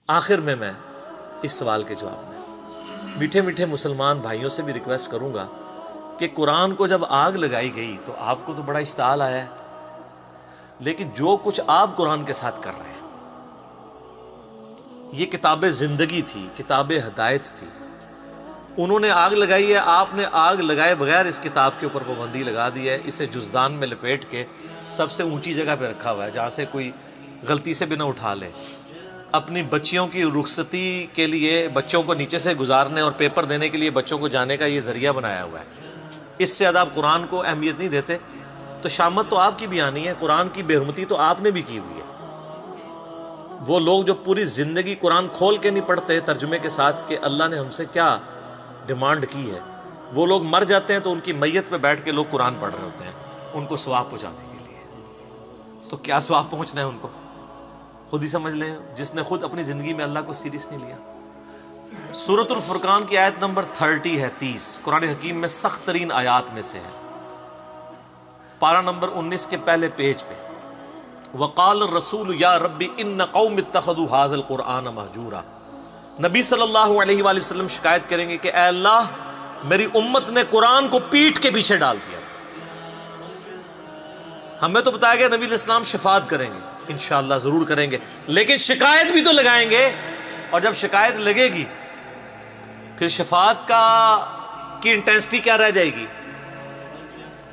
آخر میں اس سوال کے جواب میں میٹھے میٹھے مسلمان بھائیوں سے بھی ریکویسٹ کروں گا کہ قرآن کو جب آگ لگائی گئی تو آپ کو تو بڑا اشتعال آیا ہے، لیکن جو کچھ آپ قرآن کے ساتھ کر رہے ہیں، یہ کتاب زندگی تھی، کتاب ہدایت تھی، انہوں نے آگ لگائی ہے، آپ نے آگ لگائے بغیر اس کتاب کے اوپر پابندی لگا دی ہے، اسے جزدان میں لپیٹ کے سب سے اونچی جگہ پہ رکھا ہوا ہے جہاں سے کوئی غلطی سے بھی نہ اٹھا لے، اپنی بچیوں کی رخصتی کے لیے بچوں کو نیچے سے گزارنے اور پیپر دینے کے لیے بچوں کو جانے کا یہ ذریعہ بنایا ہوا ہے، اس سے زیادہ آپ قرآن کو اہمیت نہیں دیتے، تو شامت تو آپ کی بھی آنی ہے، قرآن کی بے حرمتی تو آپ نے بھی کی ہوئی ہے۔ وہ لوگ جو پوری زندگی قرآن کھول کے نہیں پڑھتے ترجمے کے ساتھ کہ اللہ نے ہم سے کیا ڈیمانڈ کی ہے، وہ لوگ مر جاتے ہیں تو ان کی میت پہ بیٹھ کے لوگ قرآن پڑھ رہے ہوتے ہیں ان کو ثواب پہنچانے کے لیے، تو کیا ثواب پہنچنا ہے ان کو خود ہی سمجھ لیں، جس نے خود اپنی زندگی میں اللہ کو سیریس نہیں لیا۔ سورۃ الفرقان کی آیت نمبر 30 ہے، 30 قرآن حکیم میں سخت ترین آیات میں سے ہے، پارہ نمبر 19 کے پہلے پیج پہ، وقال الرسول یا رب ان قوم اتخذوا هذا القرآن مہجورا۔ نبی صلی اللہ علیہ وآلہ وسلم شکایت کریں گے کہ اے اللہ میری امت نے قرآن کو پیٹھ کے پیچھے ڈال دیا تھا۔ ہمیں تو بتایا گیا نبی علیہ السلام شفاعت کریں گے، انشاءاللہ ضرور کریں گے، لیکن شکایت بھی تو لگائیں گے، اور جب شکایت لگے گی پھر شفاعت کی انٹینسٹی کیا رہ جائے گی،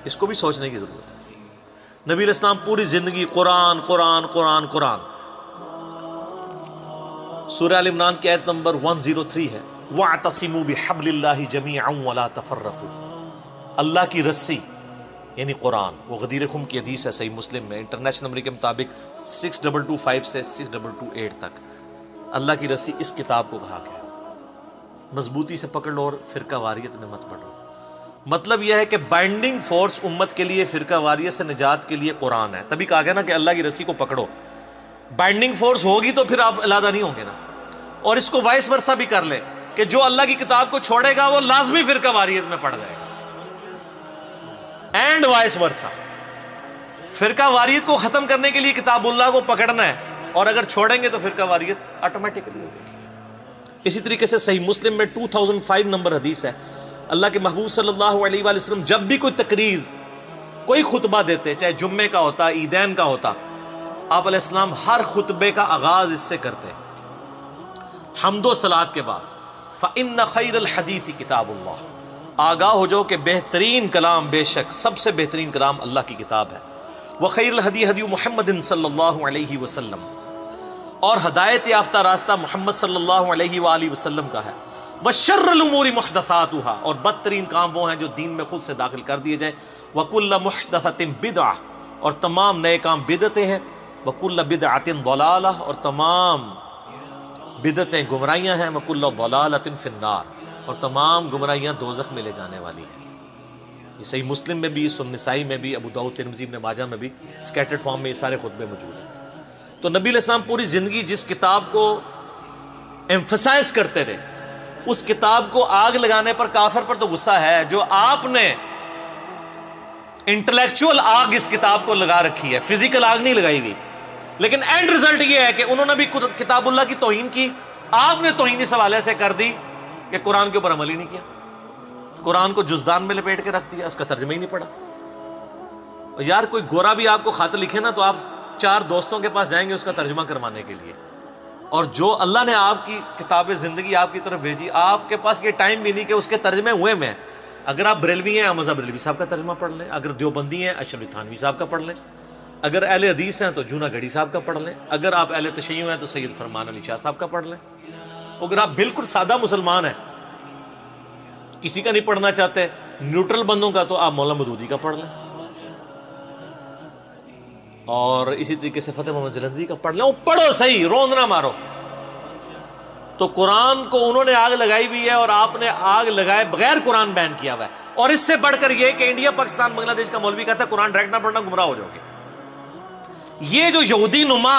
اس کو بھی سوچنے کی ضرورت ہے۔ نبی علیہ السلام پوری زندگی قرآن قرآن قرآن قرآن۔ سورہ ال عمران کی آیت نمبر 103 ہے، وَاعْتَصِمُوا بِحَبْلِ اللَّهِ جَمِيعًا وَلَا تَفَرَّقُوا۔ اللہ کی رسی یعنی قرآن، وہ غدیر خم کی حدیث ہے صحیح مسلم میں، انٹرنیشنل نمبر کے مطابق 6225 سے 6228 تک، اللہ کی رسی اس کتاب کو کہا گیا، مضبوطی سے پکڑ لو اور فرقہ واریت میں مت پڑھو۔ مطلب یہ ہے کہ بائنڈنگ فورس امت کے لیے فرقہ واریت سے نجات کے لیے قرآن ہے، تبھی کہا گیا نا کہ اللہ کی رسی کو پکڑو، بائنڈنگ فورس ہوگی تو پھر آپ علیحدہ نہیں ہوں گے نا۔ اور اس کو وائس ورثہ بھی کر لے کہ جو اللہ کی کتاب کو چھوڑے گا وہ لازمی فرقہ واریت میں پڑ جائے گا، اینڈ وائس ورثہ۔ فرقہ واریت کو ختم کرنے کے لیے کتاب اللہ کو پکڑنا ہے، اور اگر چھوڑیں گے تو فرقہ واریت آٹومیٹکلی ہوگی۔ اسی طریقے سے صحیح مسلم میں 2005 نمبر حدیث ہے، اللہ کے محبوب صلی اللہ علیہ وآلہ وسلم جب بھی کوئی تقریر کوئی خطبہ دیتے، چاہے جمعے کا ہوتا عیدین کا ہوتا، آپ علیہ السلام ہر خطبے کا آغاز اس سے کرتے حمد و صلات کے بعد، فَإِنَّ خَيْرَ الْحَدِيثِ كِتَابُ اللَّهِ، آگاہ ہو جاؤ کہ بہترین کلام، بے شک سب سے بہترین کلام اللہ کی کتاب ہے، وَخَيْرُ الْهَدِي هَدِيُّ مُحَمَّدٍ صلی اللہ علیہ وسلم، اور ہدایت یافتہ راستہ محمد صلی اللہ علیہ وآلہ وسلم کا ہے، وَشَرَّ الْأُمُورِ مُحْدَثَاتُهَا، اور بدترین کام وہ ہیں جو دین میں خود سے داخل کر دیے جائیں، وَكُلَّ مُحْدَثَةٍ بِدْعَةٍ، اور تمام نئے کام بدعتیں ہیں، وَكُلَّ بِدْعَةٍ ضَلَالَةٍ، اور تمام بدعتیں گمراہیاں ہیں، وَكُلَّ ضَلَالَةٍ فِي النَّارِ، اور تمام گمراہیاں دوزخ میں لے جانے والی ہیں۔ یہ صحیح مسلم میں بھی، سنن نسائی میں بھی، ابو داؤد ترمذی ابن ماجہ میں بھی سکیٹرڈ فارم میں یہ سارے خطبے موجود ہیں۔ تو نبی علیہ السلام پوری زندگی جس کتاب کو ایمفسائز کرتے رہے، اس کتاب کو آگ لگانے پر کافر پر تو غصہ ہے، جو آپ نے انٹلیکچوئل آگ اس کتاب کو لگا رکھی ہے، فزیکل آگ نہیں لگائی گئی، لیکن اینڈ ریزلٹ یہ ہے کہ انہوں نے بھی کتاب اللہ کی توہین کی، آپ نے توہین اس حوالے سے کر دی کہ قرآن کے اوپر عمل ہی نہیں کیا، قرآن کو جزدان میں لپیٹ کے رکھ دیا، اس کا ترجمہ ہی نہیں پڑھا۔ اور یار کوئی گورا بھی آپ کو خط لکھے نا تو آپ 4 دوستوں کے پاس جائیں گے اس کا ترجمہ کروانے کے لیے، اور جو اللہ نے آپ کی کتاب زندگی آپ کی طرف بھیجی، آپ کے پاس یہ ٹائم بھی نہیں کہ اس کے ترجمے ہوئے میں، اگر آپ بریلوی ہیں حمزہ بریلوی صاحب کا ترجمہ پڑھ لیں، اگر دیوبندی ہیں اشرف علی تھانوی صاحب کا پڑھ لیں، اگر اہل حدیث ہیں تو جونا گڑھی صاحب کا پڑھ لیں، اگر آپ اہل تشیع ہیں تو سید فرمان علی شاہ صاحب کا پڑھ لیں، اگر آپ بالکل سادہ مسلمان ہیں، کسی کا نہیں پڑھنا چاہتے، نیوٹرل بندوں کا، تو آپ مولانا مودودی کا پڑھ لیں، اور اسی طریقے سے فتح محمد جلندری کا پڑھ لیں، وہ پڑھو صحیح، روند نہ مارو۔ تو قرآن کو انہوں نے آگ لگائی بھی ہے، اور آپ نے آگ لگائے بغیر قرآن بین کیا ہوا ہے، اور اس سے بڑھ کر یہ کہ انڈیا پاکستان بنگلہ دیش کا مولوی کہتا ہے قرآن ڈائریکٹ نہ پڑھنا گمراہ ہو جاؤ گے۔ یہ جو یہودی نما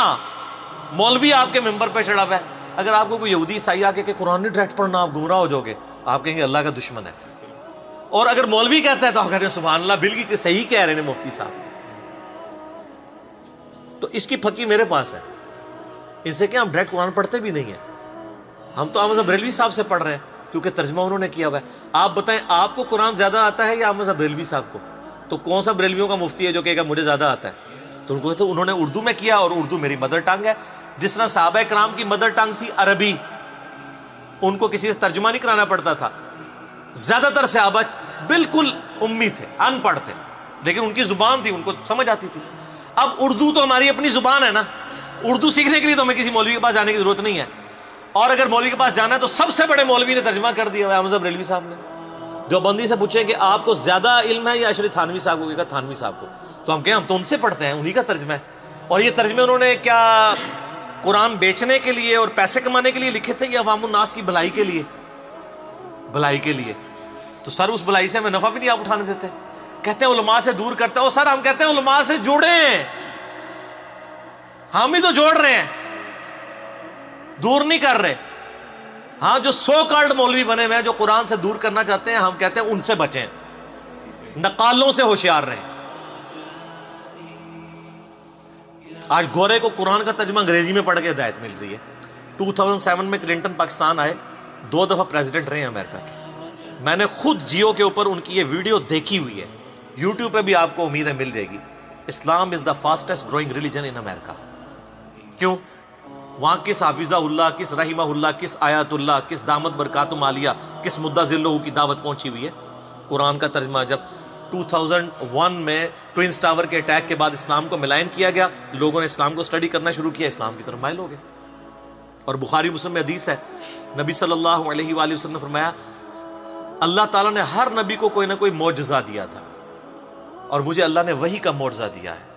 مولوی آپ کے ممبر پہ چڑھا ہوا ہے، اگر آپ کو کوئی یہودی عیسائی آ کے کہ قرآن نہیں ڈائریکٹ پڑھنا آپ گمراہ ہو جاؤ گے، آپ کہیں گے اللہ کا دشمن ہے، اور اگر مولوی کہتا ہے تو آپ کہتے ہیں سبحان اللہ، بالکل صحیح کہہ رہے ہیں مفتی صاحب۔ تو اس کی پھکی میرے پاس ہے، ان سے کیا ہم ڈائریکٹ قرآن پڑھتے بھی نہیں ہیں, ہم تو احمد بریلوی صاحب سے پڑھ رہے ہیں کیونکہ ترجمہ انہوں نے کیا ہوا ہے. آپ بتائیں آپ کو قرآن زیادہ آتا ہے یا احمد بریلوی صاحب کو؟ تو کون سا بریلویوں کا مفتی ہے جو کہے گا مجھے زیادہ آتا ہے؟ تو ان کو تو انہوں نے اردو میں کیا, اور اردو میری مدر ٹنگ ہے. جس طرح صحابہ کرام کی مدر ٹنگ تھی عربی, ان کو کسی سے ترجمہ نہیں کرانا پڑتا تھا. زیادہ تر صحابہ بالکل امی تھے, ان پڑھ تھے, لیکن ان کی زبان تھی, ان کو سمجھ آتی تھی. اب اردو تو ہماری اپنی زبان ہے نا, اردو سیکھنے کے لیے تو ہمیں کسی مولوی کے پاس جانے کی ضرورت نہیں ہے. اور اگر مولوی کے پاس جانا ہے تو سب سے بڑے مولوی نے ترجمہ کر دیا ہے, احمد بریلوی صاحب نے. جو بندی سے پوچھیں کہ آپ کو زیادہ علم ہے یا اشرف تھانوی صاحب کو, کہا تھانوی صاحب کو. تو ہم کہیں ہم تو ان سے پڑھتے ہیں, انہی کا ترجمہ ہے. اور یہ ترجمے انہوں نے کیا قرآن بیچنے کے لیے اور پیسے کمانے کے لیے لکھے تھے یا عوام الناس کی بھلائی کے لیے؟ بھلائی کے لیے. تو سر اس بھلائی سے ہمیں نفع بھی نہیں آپ اٹھانے دیتے. کہتے ہیں علماء سے دور کرتے ہیں. اور سر ہم کہتے ہیں علماء سے جڑیں, ہم ہی تو جوڑ رہے ہیں, دور نہیں کر رہے. ہاں جو سو کالڈ مولوی بنے ہوئے ہیں جو قرآن سے دور کرنا چاہتے ہیں, ہم کہتے ہیں ان سے بچیں, نقالوں سے ہوشیار رہیں. آج گورے کو قرآن کا ترجمہ انگریزی میں پڑھ کے ہدایت مل رہی ہے. 2007 میں کلنٹن پاکستان آئے, 2 دفعہ پریزیڈنٹ رہے ہیں امریکہ کے. میں نے خود جیو کے اوپر ان کی یہ ویڈیو دیکھی ہوئی ہے, یوٹیوب پہ بھی آپ کو امید ہے مل جائے گی. اسلام از دا فاسٹسٹ گروئنگ ریلیجن ان امریکہ. کیوں؟ وہاں کس حافظہ اللہ, کس رحمہ اللہ, کس آیات اللہ, کس دامت برکاتم عالیہ, کس مدہ ذلہ کی دعوت پہنچی ہوئی ہے. قرآن کا ترجمہ جب 2001 میں ٹوئنس ٹاور کے اٹیک کے بعد اسلام کو ملائن کیا گیا, لوگوں نے اسلام کو اسٹڈی کرنا شروع کیا, اسلام کی طرف مائل ہو گئے. اور بخاری مسلم میں حدیث ہے, نبی صلی اللہ علیہ وآلہ وسلم نے فرمایا اللہ تعالیٰ نے ہر نبی کو کوئی نہ کوئی معجزہ دیا تھا, اور مجھے اللہ نے وحی کا معجزہ دیا ہے.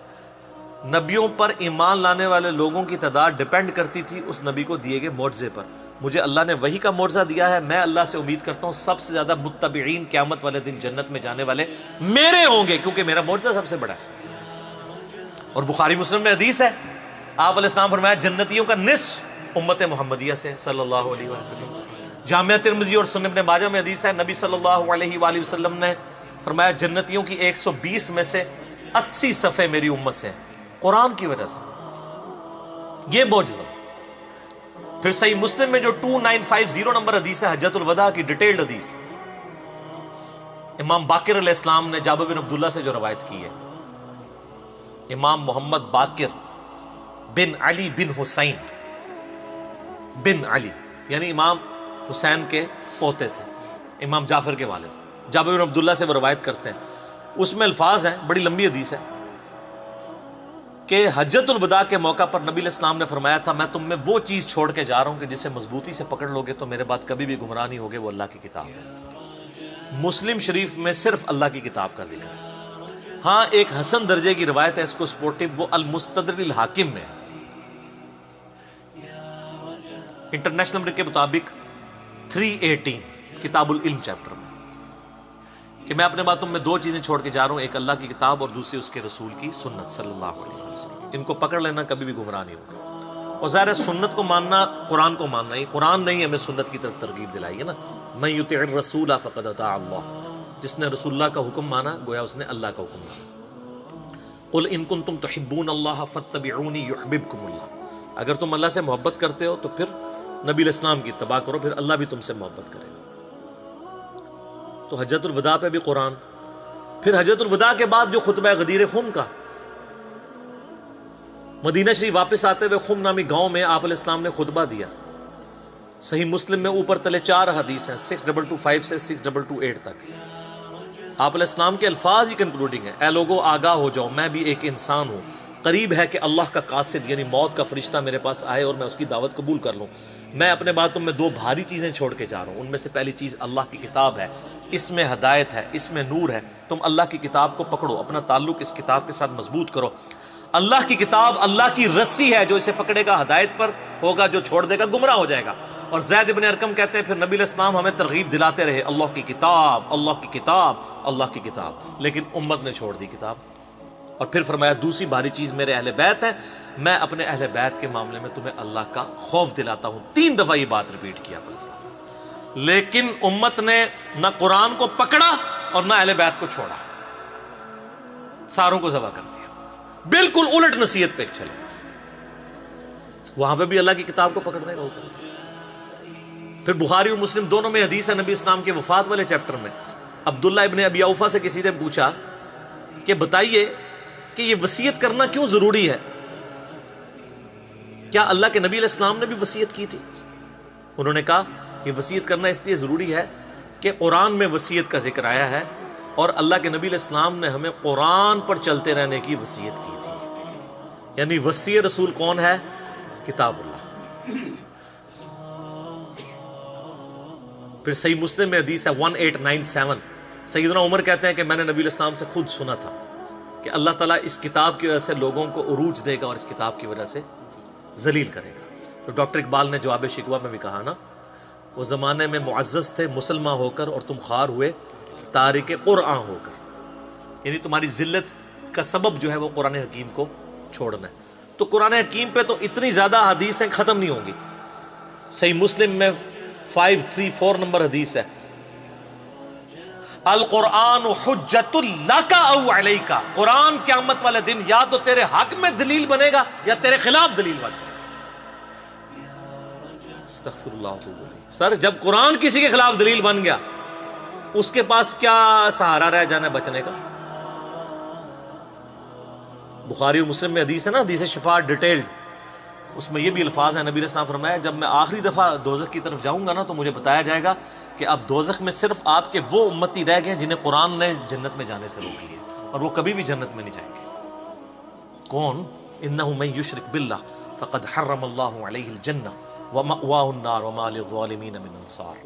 نبیوں پر ایمان لانے والے لوگوں کی تعداد ڈیپینڈ کرتی تھی اس نبی کو دیے گئے معجزے پر. مجھے اللہ نے وحی کا معجزہ دیا ہے, میں اللہ سے امید کرتا ہوں سب سے زیادہ متبعین قیامت والے دن جنت میں جانے والے میرے ہوں گے, کیونکہ میرا معجزہ سب سے بڑا ہے. اور بخاری مسلم میں حدیث ہے, آپ علیہ السلام فرمایا جنتیوں کا نصف امت محمدیہ سے صلی اللہ علیہ وسلم. جامعہ ترمذی اور سنن ابن ماجہ میں حدیث ہے, نبی صلی اللہ علیہ وآلہ وسلم نے فرمایا جنتیوں کی 120 میں سے 80 صفحے میری امت سے ہیں, قرآن کی وجہ سے. یہ معجزہ. پھر صحیح مسلم میں جو 2950 نمبر حدیث ہے, حجۃ الوداع کی ڈیٹیلڈ حدیث, امام باقر علیہ السلام نے جابر بن عبداللہ سے جو روایت کی ہے, امام محمد باقر بن علی بن حسین بن علی, یعنی امام حسین کے پوتے تھے, امام جعفر کے والد. جابر بن عبداللہ سے وہ روایت کرتے ہیں. اس میں الفاظ ہیں, بڑی لمبی حدیث ہے, کہ حجۃ الوداع کے موقع پر نبی علیہ السلام نے فرمایا تھا میں تم میں وہ چیز چھوڑ کے جا رہا ہوں کہ جسے مضبوطی سے پکڑ لوگے تو میرے بعد کبھی بھی گمراہ نہیں ہوگے, وہ اللہ کی کتاب ہے. مسلم شریف میں صرف اللہ کی کتاب کا ذکر ہے. ہاں ایک حسن درجے کی روایت ہے, اس کو سپورٹو, وہ المستدرک الحاکم میں ہے. انٹرنیشنل نمبر کے مطابق 318 کتاب العلم چیپٹر میں, کہ میں اپنے باتوں میں 2 چیزیں چھوڑ کے جا رہا ہوں, ایک اللہ کی کتاب اور دوسری اس کے رسول کی سنت صلی اللہ علیہ وسلم. ان کو پکڑ لینا, کبھی بھی گمراہ نہیں ہوگا. اور ظاہر ہے سنت کو ماننا قرآن کو ماننا ہی, قرآن نہیں ہمیں سنت کی طرف ترغیب دلائی ہے نا. من یطع الرسول فقد اطاع اللہ, جس نے رسول اللہ کا حکم مانا گویا اس نے اللہ کا حکم مانا. قل ان کنتم تحبون اللہ فاتبعونی یحببکم اللہ, اگر تم اللہ سے محبت کرتے ہو تو پھر نبی علیہ السلام کی اتباع کرو, پھر اللہ بھی تم سے محبت کرے. تو حجۃ الوداع پہ بھی قرآن. پھر حجۃ الوداع کے بعد جو خطبہ غدیر خم کا, مدینہ شریف واپس آتے ہوئے خم نامی گاؤں میں آپ علیہ السلام نے خطبہ دیا. صحیح مسلم میں اوپر تلے 4 حدیث ہیں, 6225 سے 6228 تک. آپ علیہ السلام کے الفاظ ہی کنکلوڈنگ ہیں, اے لوگو آگاہ ہو جاؤ, میں بھی ایک انسان ہوں, قریب ہے کہ اللہ کا قاصد یعنی موت کا فرشتہ میرے پاس آئے اور میں اس کی دعوت قبول کر لوں. میں اپنے باتوں میں 2 بھاری چیزیں چھوڑ کے جا رہا ہوں. ان میں سے پہلی چیز اللہ کی کتاب ہے, اس میں ہدایت ہے, اس میں نور ہے. تم اللہ کی کتاب کو پکڑو, اپنا تعلق اس کتاب کے ساتھ مضبوط کرو. اللہ کی کتاب اللہ کی رسی ہے, جو اسے پکڑے گا ہدایت پر ہوگا, جو چھوڑ دے گا گمراہ ہو جائے گا. اور زید بن ارقم کہتے ہیں پھر نبی علیہ السلام ہمیں ترغیب دلاتے رہے, اللہ کی کتاب, اللہ کی کتاب, اللہ کی کتاب, لیکن امت نے چھوڑ دی کتاب. اور پھر فرمایا دوسری بھاری چیز میرے اہل بیت ہے, میں اپنے اہل بیت کے معاملے میں تمہیں اللہ کا خوف دلاتا ہوں. 3 دفعہ یہ بات ریپیٹ کیا. لیکن امت نے نہ قرآن کو پکڑا اور نہ اہل بیت کو چھوڑا, ساروں کو ذبح کر دیا, بالکل الٹ نصیحت پہ چلے. وہاں پہ بھی اللہ کی کتاب کو پکڑنے کا حکم تھا۔ پھر بخاری اور مسلم دونوں میں حدیث ہے نبی اسلام کے وفات والے چیپٹر میں عبداللہ ابن ابی اوفا سے کسی نے پوچھا کہ بتائیے کہ یہ وصیت کرنا کیوں ضروری ہے؟ کیا اللہ کے نبی علیہ السلام نے بھی وصیت کی تھی؟ انہوں نے کہا یہ وصیت کرنا اس لیے ضروری ہے کہ قرآن میں وصیت کا ذکر آیا ہے اور اللہ کے نبی علیہ السلام نے ہمیں قرآن پر چلتے رہنے کی وصیت کی تھی۔ یعنی وصی رسول کون ہے؟ کتاب اللہ۔ پھر صحیح مسلم میں حدیث ہے 1897، سیدنا عمر کہتے ہیں کہ میں نے نبی علیہ السلام سے خود سنا تھا کہ اللہ تعالیٰ اس کتاب کی وجہ سے لوگوں کو عروج دے گا اور اس کتاب کی وجہ سے ذلیل کرے گا۔ تو ڈاکٹر اقبال نے جواب شکوہ میں بھی کہا نا، وہ زمانے میں معزز تھے مسلمان ہو کر اور تم خوار ہوئے تارک قرآن ہو کر، یعنی تمہاری ذلت کا سبب جو ہے وہ قرآن حکیم کو چھوڑنا ہے۔ تو قرآن حکیم پہ تو اتنی زیادہ حدیثیں ختم نہیں ہوں گی۔ صحیح مسلم میں 534 نمبر حدیث ہے، القرآن حجت لک او علیک، قرآن قیامت والے دن یا تو تیرے حق میں دلیل بنے گا یا تیرے خلاف دلیل بنے گا۔ استغفر اللہ۔ سر جب قرآن کسی کے خلاف دلیل بن گیا اس کے پاس کیا سہارا رہ جانا بچنے کا؟ بخاری اور مسلم میں حدیث ہے نا، حدیث شفاعت ڈیٹیلڈ، اس میں یہ بھی الفاظ ہیں، نبی علیہ السلام فرمایا جب میں آخری دفعہ دوزخ کی طرف جاؤں گا نا تو مجھے بتایا جائے گا کہ اب دوزخ میں صرف آپ کے وہ امتی رہ گئے جنہیں قرآن نے جنت میں جانے سے روک لیا اور وہ کبھی بھی جنت میں نہیں جائیں گے۔ کون؟ انہ من یشرک باللہ فقد حرم اللہ علیہ الجنہ ومأواہ النار وما للظالمین من انصار۔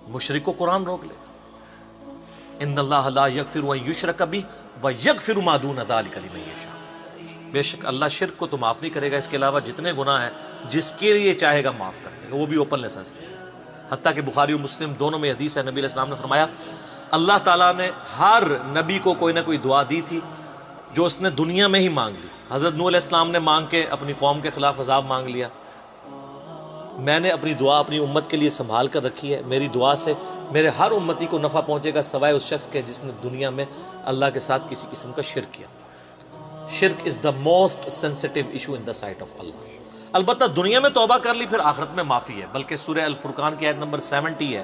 مشرک کو قرآن روک لے گا۔ ان اللہ لا یغفر ان یشرک بہ ویغفر ما دون ذلک لمن یشاء، بے شک اللہ شرک کو تو معاف نہیں کرے گا، اس کے علاوہ جتنے گناہ ہیں جس کے لیے چاہے گا معاف کر دے گا، وہ بھی اوپن لائسنس۔ حتیٰ کہ بخاری و مسلم دونوں میں حدیث ہے، نبی علیہ السلام نے فرمایا اللہ تعالیٰ نے ہر نبی کو کوئی نہ کوئی دعا دی تھی جو اس نے دنیا میں ہی مانگ لی۔ حضرت نوح علیہ السلام نے مانگ کے اپنی قوم کے خلاف عذاب مانگ لیا۔ میں نے اپنی دعا اپنی امت کے لیے سنبھال کر رکھی ہے، میری دعا سے میرے ہر امتی کو نفع پہنچے گا سوائے اس شخص کے جس نے دنیا میں اللہ کے ساتھ کسی قسم کا شرک کیا۔ شرک is the most sensitive issue in the sight of Allah. البتہ دنیا میں توبہ کر لی پھر آخرت میں معافی ہے، بلکہ سورہ الفرقان کی آیت نمبر 70 ہے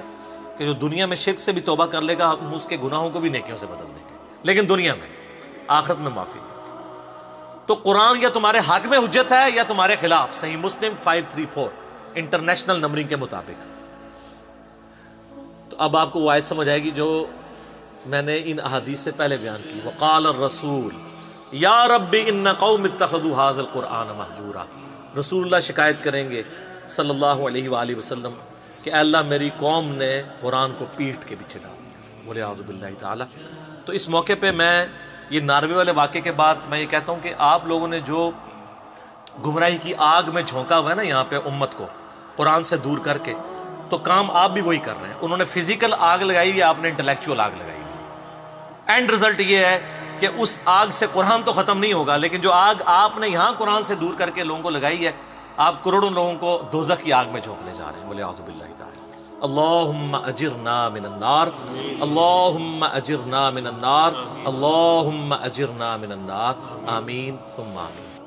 کہ جو دنیا میں شرک سے بھی توبہ کر لے گا ہم اس کے گناہوں کو بھی نیکیوں سے بدل دیں گے، لیکن دنیا میں، آخرت میں معافی ہے۔ تو قرآن یا تمہارے حق میں حجت ہے یا تمہارے خلاف۔ صحیح مسلم 534 انٹرنیشنل نمبرنگ کے مطابق۔ تو اب آپ کو وہ آیت سمجھ آئے گی جو میں نے ان احادیث سے پہلے بیان کی، وقال الرسول یا رب ان قوم اتخذوا هذا القرآن مہجورا۔ رسول اللہ شکایت کریں گے صلی اللہ علیہ وآلہ وسلم کہ اے اللہ میری قوم نے قرآن کو پیٹھ کے پیچھے ڈال دیا، والعیاذ باللہ تعالی۔ تو اس موقع پہ میں یہ ناروے والے واقعے کے بعد میں یہ کہتا ہوں کہ آپ لوگوں نے جو گمراہی کی آگ میں جھونکا ہوا ہے نا یہاں پہ امت کو قرآن سے دور کر کے، تو کام آپ بھی وہی کر رہے ہیں۔ انہوں نے فزیکل آگ لگائی ہوئی ہے، آپ نے انٹلیکچوئل آگ لگائی ہوئی ہے۔ اینڈ رزلٹ یہ ہے کہ اس آگ سے قرآن تو ختم نہیں ہوگا، لیکن جو آگ آپ نے یہاں قرآن سے دور کر کے لوگوں کو لگائی ہے، آپ کروڑوں لوگوں کو دوزخ کی آگ میں جھونکنے جا رہے ہیں، والعیاذ باللہ تعالی۔ اللہم اجرنا من النار، اللہم اجرنا من النار، اللہم اجرنا من النار، آمین ثم آمین۔